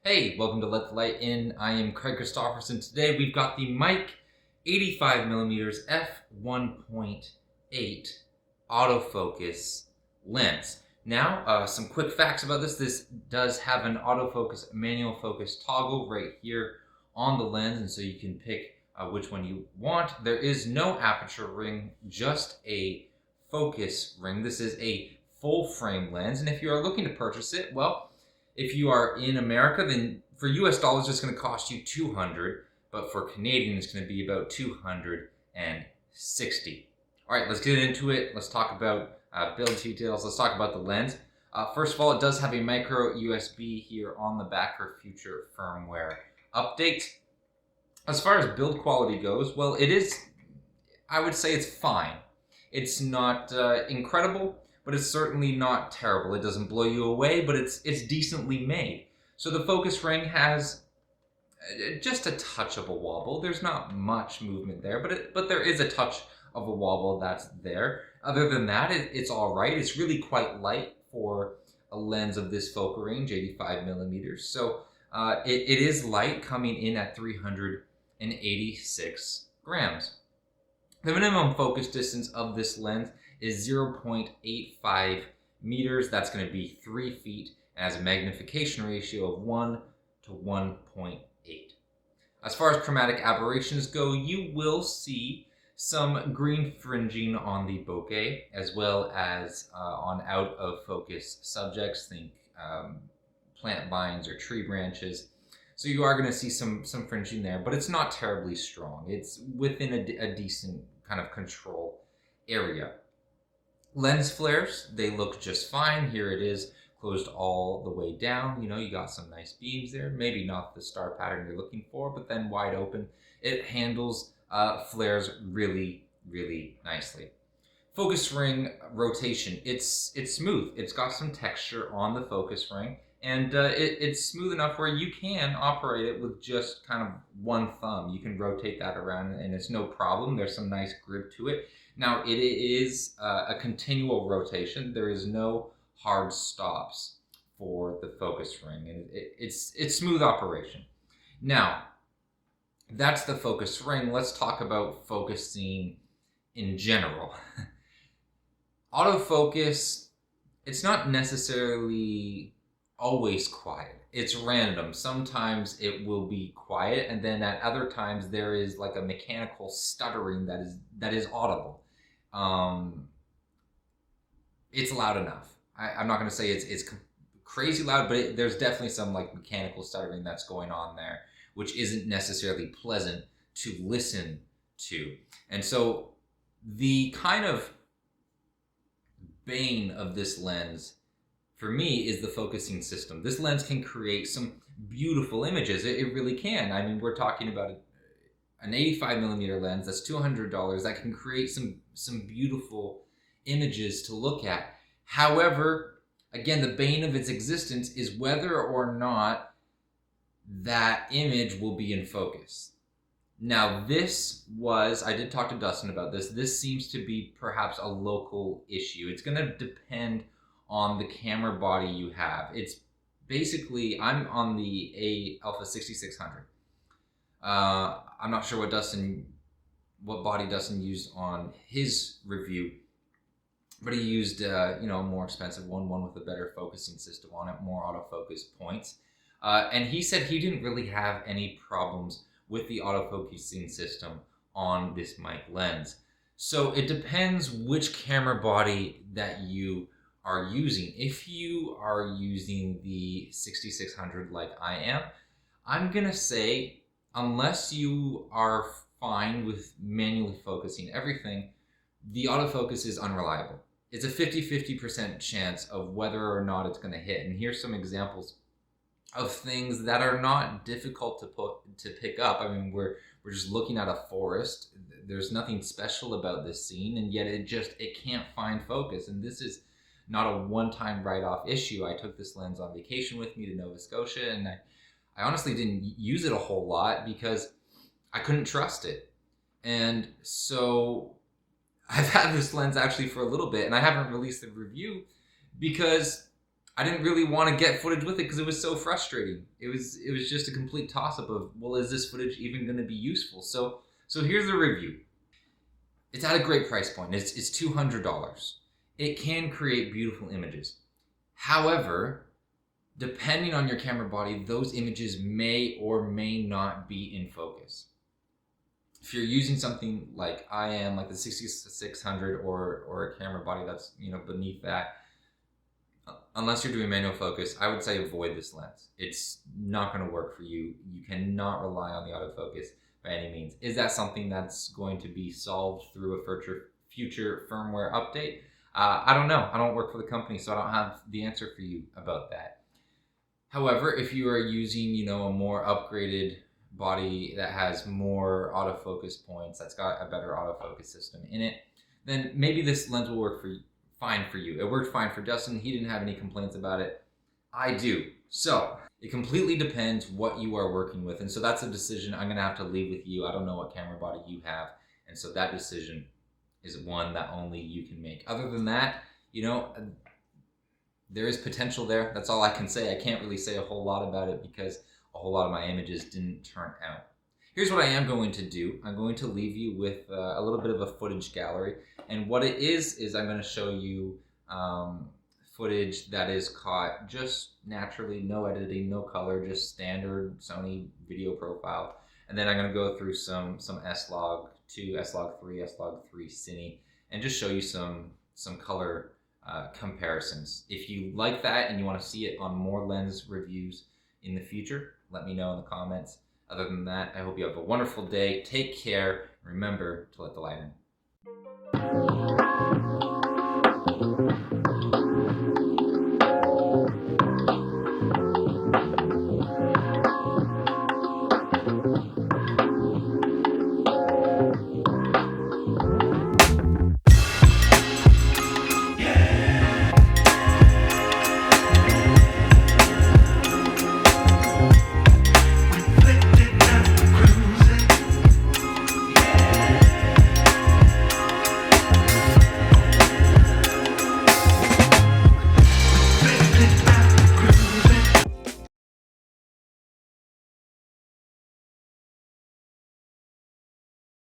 Hey, welcome to Let the Light In. I am Craig Christopherson. Today we've got the Mic 85mm f1.8 autofocus lens. Now, some quick facts about this. This does have an autofocus manual focus toggle right here on the lens, and so you can pick which one you want. There is no aperture ring, just a focus ring. This is a full frame lens, and if you are looking to purchase it, well, if you are in America, then for US dollars, it's going to cost you $200, but for Canadian, it's going to be about $260. All right, let's get into it. Let's talk about build details. Let's talk about the lens. First of all, it does have a micro USB here on the back for future firmware updates. As far as build quality goes, well, it is, I would say it's fine. It's not incredible, but it's certainly not terrible. It doesn't blow you away, but it's decently made. So the focus ring has just a touch of a wobble. There's not much movement there, but there is a touch of a wobble that's there. Other than that, it's all right. It's really quite light for a lens of this focal range, 85mm. So it is light, coming in at 386 grams. The minimum focus distance of this lens is 0.85 meters. That's going to be 3 feet, and has a magnification ratio of 1 to 1.8. As far as chromatic aberrations go, you will see some green fringing on the bokeh, as well as on out of focus subjects. Think plant vines or tree branches. So you are going to see some fringing there, but it's not terribly strong. It's within a decent kind of control area. Lens flares, they look just fine. Here it is, closed all the way down. You know, you got some nice beams there. Maybe not the star pattern you're looking for, but then wide open. It handles flares really, really nicely. Focus ring rotation, it's smooth. It's got some texture on the focus ring, and it's smooth enough where you can operate it with just kind of one thumb. You can rotate that around and it's no problem. There's some nice grip to it. Now, it is a continual rotation. There is no hard stops for the focus ring, and it's smooth operation. Now, that's the focus ring. Let's talk about focusing in general. Autofocus, it's not necessarily always quiet. It's random. Sometimes it will be quiet, and then at other times there is like a mechanical stuttering that is audible. It's loud enough. I'm not going to say it's crazy loud, but there's definitely some like mechanical stuttering that's going on there, which isn't necessarily pleasant to listen to. And so the kind of bane of this lens for me is the focusing system. This lens can create some beautiful images. It really can. I mean, we're talking about an 85mm lens that's $200 that can create some beautiful images to look at. However, again, the bane of its existence is whether or not that image will be in focus. Now, I did talk to Dustin about this. This seems to be perhaps a local issue. It's going to depend on the camera body you have. It's basically, I'm on the A-Alpha 6600. I'm not sure what body Dustin used on his review, but he used a more expensive one with a better focusing system on it, more autofocus points. And he said he didn't really have any problems with the autofocusing system on this mic lens. So it depends which camera body that you are using. If you are using the 6600 like I am, I'm gonna say, unless you are fine with manually focusing everything, the autofocus is unreliable. It's a 50-50% chance of whether or not it's gonna hit. And here's some examples of things that are not difficult to pick up. I mean, we're just looking at a forest. There's nothing special about this scene, and yet it can't find focus. And this is not a one-time write-off issue. I took this lens on vacation with me to Nova Scotia, and I honestly didn't use it a whole lot because I couldn't trust it. And so I've had this lens actually for a little bit, and I haven't released the review because I didn't really want to get footage with it because it was so frustrating. It was just a complete toss-up of, well, is this footage even going to be useful? So here's the review. It's at a great price point. It's $200. It can create beautiful images. However, depending on your camera body, those images may or may not be in focus. If you're using something like I am, like the 6600 or a camera body that's, you know, beneath that, unless you're doing manual focus, I would say avoid this lens. It's not going to work for you. You cannot rely on the autofocus by any means. Is that something that's going to be solved through a future firmware update? I don't know. I don't work for the company, so I don't have the answer for you about that. However, if you are using, you know, a more upgraded body that has more autofocus points, that's got a better autofocus system in it, then maybe this lens will work fine for you. It worked fine for Dustin. He didn't have any complaints about it. I do. So it completely depends what you are working with. And so that's a decision I'm going to have to leave with you. I don't know what camera body you have. And so that decision is one that only you can make. Other than that, you know, there is potential there. That's all I can say. I can't really say a whole lot about it because a whole lot of my images didn't turn out. Here's what I am going to do. I'm going to leave you with a little bit of a footage gallery. And what it is I'm going to show you footage that is caught just naturally, no editing, no color, just standard Sony video profile. And then I'm going to go through some S-Log2, S-Log3, S-Log3 Cine, and just show you some color comparisons. If you like that and you want to see it on more lens reviews in the future, let me know in the comments. Other than that, I hope you have a wonderful day. Take care. Remember to let the light in.